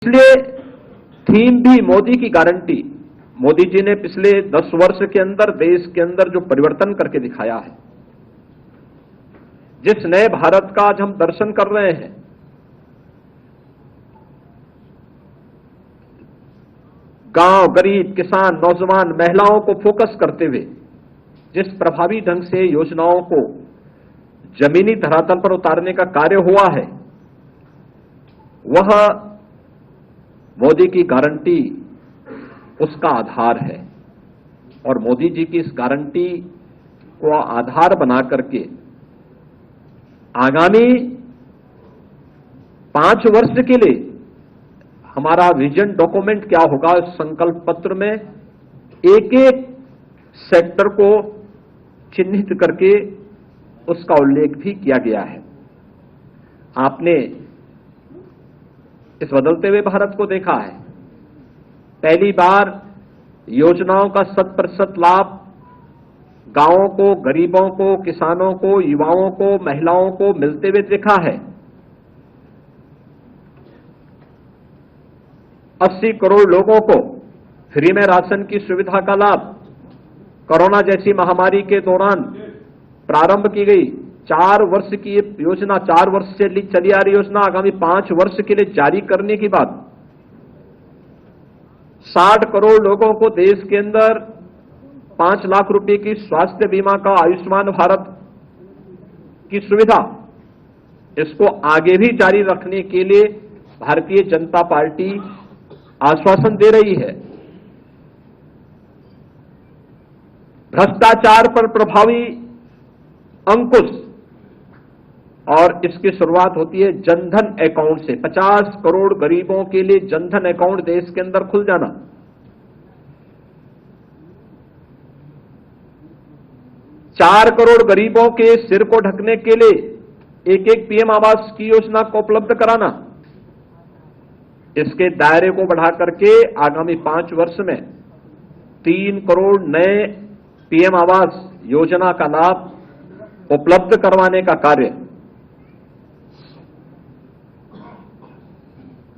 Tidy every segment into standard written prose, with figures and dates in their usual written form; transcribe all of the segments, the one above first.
इसलिए थीम भी मोदी की गारंटी। मोदी जी ने पिछले 10 वर्ष के अंदर देश के अंदर जो परिवर्तन करके दिखाया है, जिस नए भारत का आज हम दर्शन कर रहे हैं, गांव, गरीब, किसान, नौजवान, महिलाओं को फोकस करते हुए जिस प्रभावी ढंग से योजनाओं को जमीनी धरातल पर उतारने का कार्य हुआ है, वह मोदी की गारंटी उसका आधार है। और मोदी जी की इस गारंटी को आधार बना करके आगामी 5 वर्ष के लिए हमारा विजन डॉक्यूमेंट क्या होगा, इस संकल्प पत्र में एक एक सेक्टर को चिन्हित करके उसका उल्लेख भी किया गया है। आपने इस बदलते हुए भारत को देखा है, पहली बार योजनाओं का 100% लाभ गांवों को, गरीबों को, किसानों को, युवाओं को, महिलाओं को मिलते हुए देखा है। 80 करोड़ लोगों को फ्री में राशन की सुविधा का लाभ कोरोना जैसी महामारी के दौरान प्रारंभ की गई। 4 वर्ष की ये योजना, 4 वर्ष से चली आ रही योजना आगामी 5 वर्ष के लिए जारी करने के बाद 60 करोड़ लोगों को देश के अंदर 5 लाख रुपए की स्वास्थ्य बीमा का, आयुष्मान भारत की सुविधा, इसको आगे भी जारी रखने के लिए भारतीय जनता पार्टी आश्वासन दे रही है। भ्रष्टाचार पर प्रभावी अंकुश, और इसकी शुरुआत होती है जनधन अकाउंट से। 50 करोड़ गरीबों के लिए जनधन अकाउंट देश के अंदर खुल जाना, 4 करोड़ गरीबों के सिर को ढकने के लिए एक पीएम आवास की योजना को उपलब्ध कराना, इसके दायरे को बढ़ा करके आगामी 5 वर्ष में 3 करोड़ नए पीएम आवास योजना का लाभ उपलब्ध करवाने का कार्य,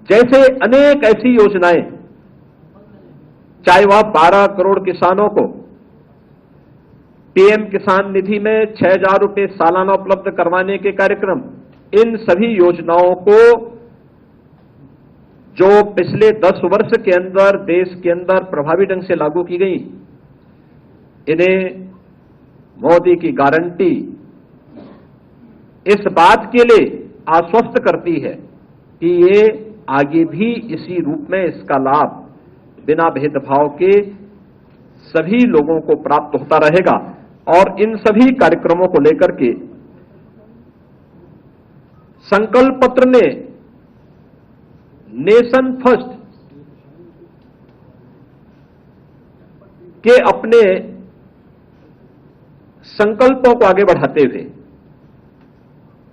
जैसे अनेक ऐसी योजनाएं, चाहे वह 12 करोड़ किसानों को पीएम किसान निधि में 6,000 रुपए सालाना उपलब्ध करवाने के कार्यक्रम, इन सभी योजनाओं को जो पिछले 10 वर्ष के अंदर देश के अंदर प्रभावी ढंग से लागू की गई, इन्हें मोदी की गारंटी इस बात के लिए आश्वस्त करती है कि ये आगे भी इसी रूप में इसका लाभ बिना भेदभाव के सभी लोगों को प्राप्त होता रहेगा। और इन सभी कार्यक्रमों को लेकर के संकल्प पत्र ने नेशन फर्स्ट के अपने संकल्पों को आगे बढ़ाते हुए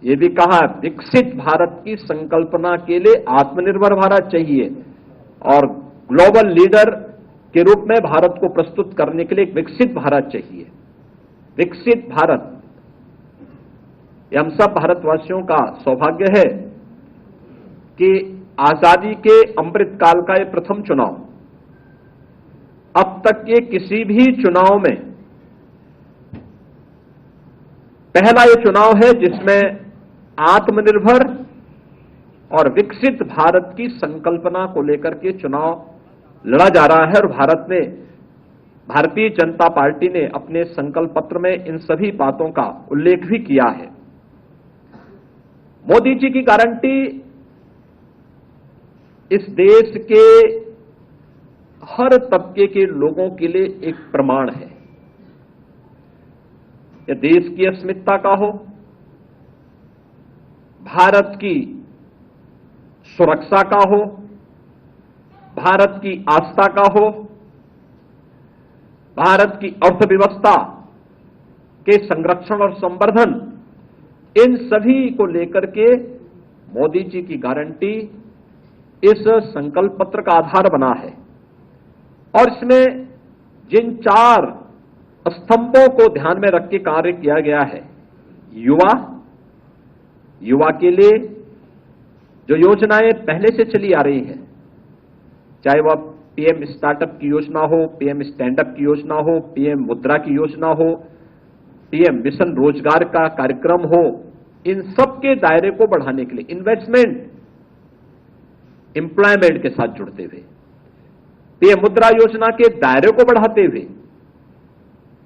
ये भी कहा, विकसित भारत की संकल्पना के लिए आत्मनिर्भर भारत चाहिए और ग्लोबल लीडर के रूप में भारत को प्रस्तुत करने के लिए एक विकसित भारत चाहिए। विकसित भारत, ये हम सब भारतवासियों का सौभाग्य है कि आजादी के अमृत काल का ये प्रथम चुनाव, अब तक के किसी भी चुनाव में पहला ये चुनाव है जिसमें आत्मनिर्भर और विकसित भारत की संकल्पना को लेकर के चुनाव लड़ा जा रहा है। और भारतीय जनता पार्टी ने अपने संकल्प पत्र में इन सभी बातों का उल्लेख भी किया है। मोदी जी की गारंटी इस देश के हर तबके के लोगों के लिए एक प्रमाण है। यह देश की अस्मिता का हो, भारत की सुरक्षा का हो, भारत की आस्था का हो, भारत की अर्थव्यवस्था के संरक्षण और संवर्धन, इन सभी को लेकर के मोदी जी की गारंटी इस संकल्प पत्र का आधार बना है। और इसमें जिन 4 स्तंभों को ध्यान में रख के कार्य किया गया है, युवा के लिए जो योजनाएं पहले से चली आ रही हैं, चाहे वह पीएम स्टार्टअप की योजना हो, पीएम स्टैंडअप की योजना हो, पीएम मुद्रा की योजना हो, पीएम मिशन रोजगार का कार्यक्रम हो, इन सब के दायरे को बढ़ाने के लिए इन्वेस्टमेंट, एम्प्लॉयमेंट के साथ जुड़ते हुए, पीएम मुद्रा योजना के दायरे को बढ़ाते हुए,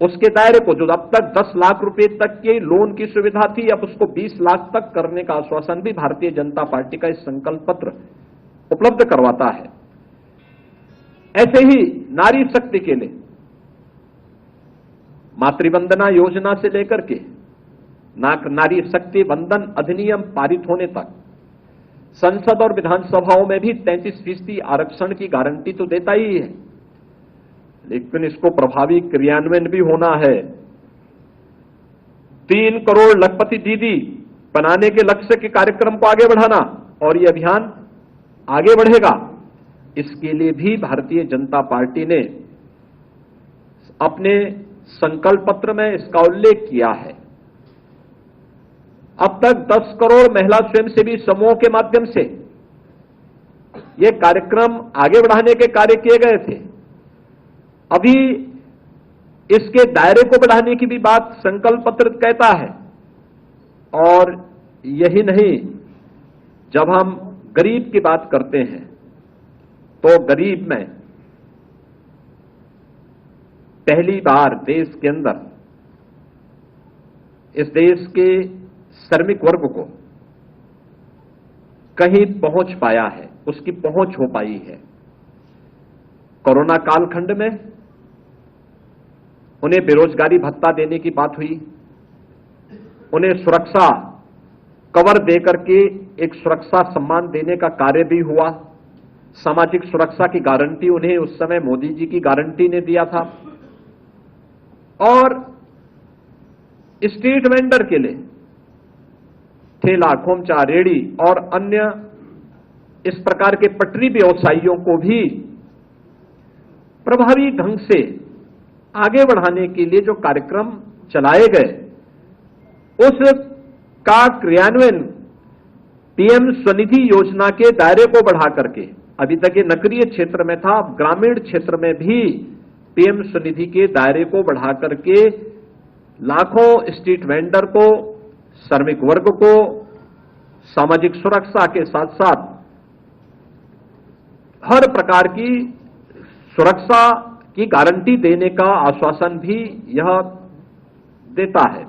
उसके दायरे को जो अब तक 10 लाख रुपए तक के लोन की सुविधा थी, अब उसको 20 लाख तक करने का आश्वासन भी भारतीय जनता पार्टी का इस संकल्प पत्र उपलब्ध करवाता है। ऐसे ही नारी शक्ति के लिए मातृवंदना योजना से लेकर के नारी शक्ति वंदन अधिनियम पारित होने तक संसद और विधानसभाओं में भी 33% आरक्षण की गारंटी तो देता ही है, लेकिन इसको प्रभावी क्रियान्वयन भी होना है। 3 करोड़ लखपति दीदी बनाने के लक्ष्य के कार्यक्रम को आगे बढ़ाना, और ये अभियान आगे बढ़ेगा। इसके लिए भी भारतीय जनता पार्टी ने अपने संकल्प पत्र में इसका उल्लेख किया है। अब तक 10 करोड़ महिला स्वयंसेवी समूहों के माध्यम से ये कार्यक्रम आगे बढ़ाने के कार्य किए गए थे। अभी इसके दायरे को बढ़ाने की भी बात संकल्प पत्र कहता है। और यही नहीं, जब हम गरीब की बात करते हैं तो गरीब में पहली बार देश के अंदर, इस देश के श्रमिक वर्ग को कहीं पहुंच पाया है, उसकी पहुंच हो पाई है। कोरोना कालखंड में उन्हें बेरोजगारी भत्ता देने की बात हुई, उन्हें सुरक्षा कवर देकर के एक सुरक्षा सम्मान देने का कार्य भी हुआ। सामाजिक सुरक्षा की गारंटी उन्हें उस समय मोदी जी की गारंटी ने दिया था। और स्ट्रीट वेंडर के लिए, ठेला, खोमचा, रेड़ी और अन्य इस प्रकार के पटरी व्यवसायियों को भी प्रभावी ढंग से आगे बढ़ाने के लिए जो कार्यक्रम चलाए गए, उस का क्रियान्वयन पीएम स्वनिधि योजना के दायरे को बढ़ा करके, अभी तक ये नगरीय क्षेत्र में था, अब ग्रामीण क्षेत्र में भी पीएम स्वनिधि के दायरे को बढ़ा करके लाखों स्ट्रीट वेंडर को, श्रमिक वर्ग को सामाजिक सुरक्षा के साथ साथ हर प्रकार की सुरक्षा की गारंटी देने का आश्वासन भी यह देता है।